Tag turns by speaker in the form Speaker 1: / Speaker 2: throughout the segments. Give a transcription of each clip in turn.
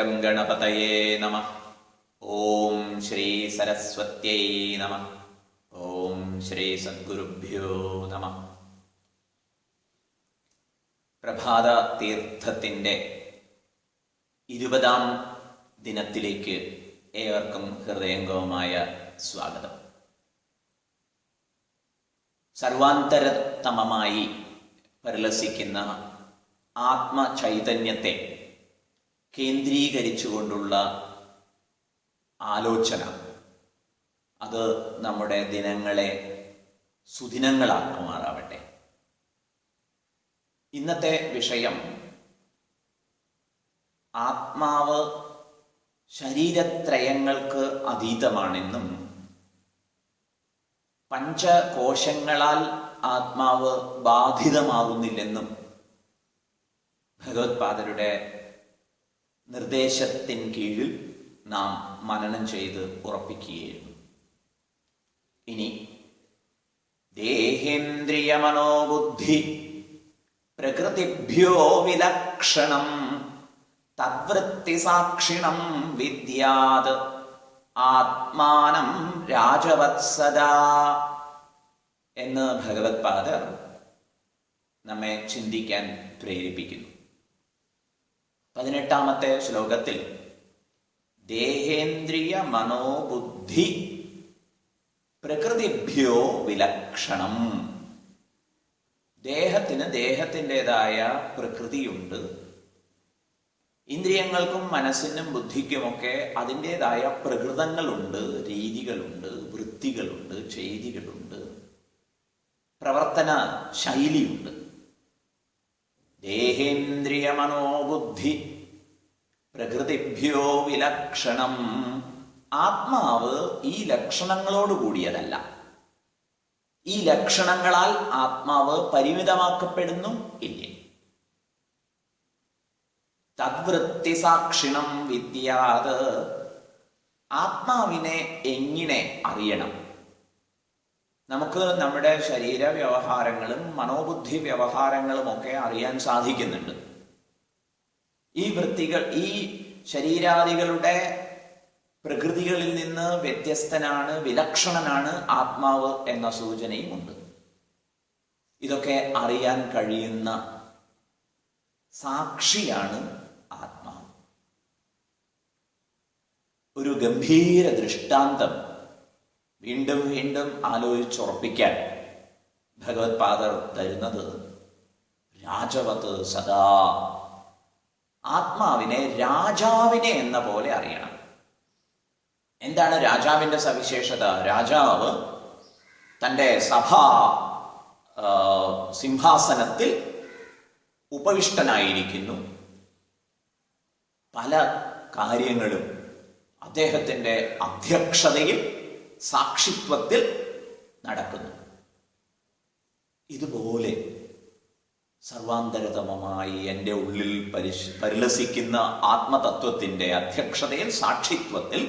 Speaker 1: Gum ഗണപതയേ നമഃ. ഓം ശ്രീ സരസ്വത്യൈ നമഃ. ഓം ശ്രീ സദ്ഗുരുഭ്യോ നമഃ. പ്രഭാത തീർത്ഥത്തിന്റെ 20ാം ദിനത്തിലേക്ക് ഏവർക്കും ഹൃദയംഗമമായ സ്വാഗതം. സർവാന്തരതമമായി പരിലസിക്കുന്ന ആത്മചൈതന്യത്തെ കേന്ദ്രീകരിച്ചുകൊണ്ടുള്ള ആലോചന, അത് നമ്മുടെ ദിനങ്ങളെ സുദിനങ്ങളാക്കുമാറാവട്ടെ. ഇന്നത്തെ വിഷയം ആത്മാവ് ശരീരത്രയങ്ങൾക്ക് അതീതമാണെന്നും പഞ്ചകോശങ്ങളാൽ ആത്മാവ് ബാധിതമാകുന്നില്ലെന്നും ഭഗവത്പാദരുടെ നിർദ്ദേശത്തിൻ കീഴിൽ നാം മനനം ചെയ്ത് ഉറപ്പിക്കുകയായിരുന്നു. ഇനി ദേഹേന്ദ്രിയ മനോബുദ്ധി പ്രകൃതിഭ്യോ വിലക്ഷണം തദ്വൃത്തി സാക്ഷിണം വിദ്യാത് ആത്മാനം രാജവത്സദാ എന്ന് ഭഗവത്പാദർ നമ്മെ ചിന്തിക്കാൻ പ്രേരിപ്പിക്കുന്നു. 18ാമത്തെ ശ്ലോകത്തിൽ ദേഹേന്ദ്രിയ മനോബുദ്ധി പ്രകൃതിഭ്യോ വിലക്ഷണം, ദേഹത്തിന് ദേഹത്തിൻ്റെതായ പ്രകൃതിയുണ്ട്, ഇന്ദ്രിയങ്ങൾക്കും മനസ്സിനും ബുദ്ധിക്കുമൊക്കെ അതിൻ്റെതായ പ്രകൃതങ്ങളുണ്ട്, രീതികളുണ്ട്, വൃത്തികളുണ്ട്, ചെയ്തികളുണ്ട്, പ്രവർത്തന ശൈലിയുണ്ട്. ദേഹേന്ദ്രിയ മനോബുദ്ധി പ്രകൃതിഭ്യോ വിലക്ഷണം, ആത്മാവ് ഈ ലക്ഷണങ്ങളോട് കൂടിയതല്ല. ഈ ലക്ഷണങ്ങളാൽ ആത്മാവ് പരിമിതമാക്കപ്പെടുന്നു ഇല്ലേ? തദ്വൃത്തി സാക്ഷിണം വിദ്യാത്, ആത്മാവിനെ എങ്ങനെ അറിയണം? നമുക്ക് നമ്മുടെ ശരീര വ്യവഹാരങ്ങളും മനോബുദ്ധി വ്യവഹാരങ്ങളും ഒക്കെ അറിയാൻ സാധിക്കുന്നുണ്ട്. ഈ വൃത്തികൾ, ഈ ശരീരാദികളുടെ പ്രകൃതികളിൽ നിന്ന് വ്യത്യസ്തനാണ്, വിലക്ഷണനാണ് ആത്മാവ് എന്ന സൂചനയുമുണ്ട്. ഇതൊക്കെ അറിയാൻ കഴിയുന്ന സാക്ഷിയാണ് ആത്മാവ്. ഒരു ഗംഭീര ദൃഷ്ടാന്തം വീണ്ടും വീണ്ടും ആലോചിച്ചുറപ്പിക്കാൻ ഭഗവത്പാദർ തരുന്നത് രാജവത് സദാ, ആത്മാവിനെ രാജാവിനെ എന്ന പോലെ അറിയണം. എന്താണ് രാജാവിന്റെ സവിശേഷത? രാജാവ് തൻ്റെ സഭാ സിംഹാസനത്തിൽ ഉപവിഷ്ടനായിരിക്കുന്നു. പല കാര്യങ്ങളും അദ്ദേഹത്തിൻ്റെ അധ്യക്ഷതയിൽ, സാക്ഷിത്വത്തിൽ നടക്കുന്നു. ഇതുപോലെ സർവാന്തരതമമായി എൻ്റെ ഉള്ളിൽ പരിലസിക്കുന്ന ആത്മതത്വത്തിൻ്റെ അധ്യക്ഷതയിൽ, സാക്ഷിത്വത്തിൽ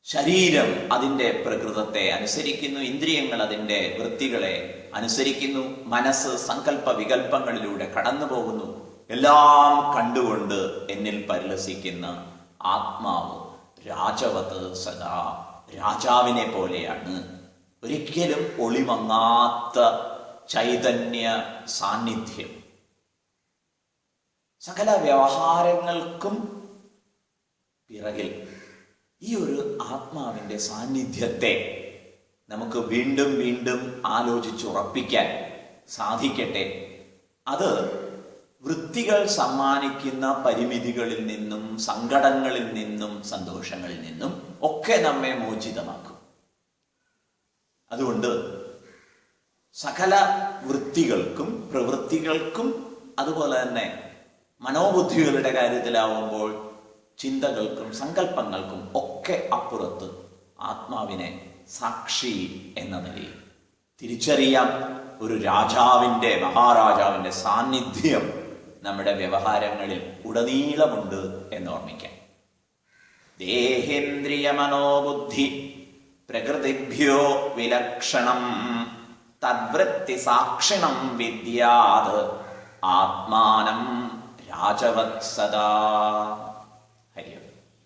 Speaker 1: ശരീരം അതിൻ്റെ പ്രകൃതത്തെ അനുസരിക്കുന്നു, ഇന്ദ്രിയങ്ങൾ അതിൻ്റെ വൃത്തികളെ അനുസരിക്കുന്നു, മനസ്സ് സങ്കല്പ വികല്പങ്ങളിലൂടെ കടന്നു പോകുന്നു. എല്ലാം കണ്ടുകൊണ്ട് എന്നിൽ പരിലസിക്കുന്ന ആത്മാവ് രാജവത് സദാ, രാജാവിനെ പോലെയാണ്. ഒരിക്കലും ഒളിമങ്ങാത്ത ചൈതന്യ സാന്നിധ്യം. സകല വ്യവഹാരങ്ങൾക്കും പിറകിൽ ഈ ഒരു ആത്മാവിൻ്റെ സാന്നിധ്യത്തെ നമുക്ക് വീണ്ടും വീണ്ടും ആലോചിച്ചുറപ്പിക്കാൻ സാധിക്കട്ടെ. അത് വൃത്തികൾ സമ്മാനിക്കുന്ന പരിമിതികളിൽ നിന്നും, സങ്കടങ്ങളിൽ നിന്നും, സന്തോഷങ്ങളിൽ നിന്നും ഒക്കെ നമ്മെ മോചിതമാക്കും. അതുകൊണ്ട് സകല വൃത്തികൾക്കും പ്രവൃത്തികൾക്കും, അതുപോലെ തന്നെ മനോബുദ്ധികളുടെ കാര്യത്തിലാവുമ്പോൾ ചിന്തകൾക്കും സങ്കല്പങ്ങൾക്കും ഒക്കെ അപ്പുറത്ത് ആത്മാവിനെ സാക്ഷി എന്ന നിലയിൽ തിരിച്ചറിയാം. ഒരു രാജാവിൻ്റെ, മഹാരാജാവിൻ്റെ സാന്നിധ്യം നമ്മുടെ വ്യവഹാരങ്ങളിൽ ഉടനീളമുണ്ട് എന്നോർമ്മിക്കാം. ദേഹേന്ദ്രിയ മനോബുദ്ധി പ്രകൃതിഭ്യോ വിലക്ഷണം തദ്വൃത്തി സാക്ഷിണം വിദ്യാത് ആത്മാനം രാജവത്സദാ.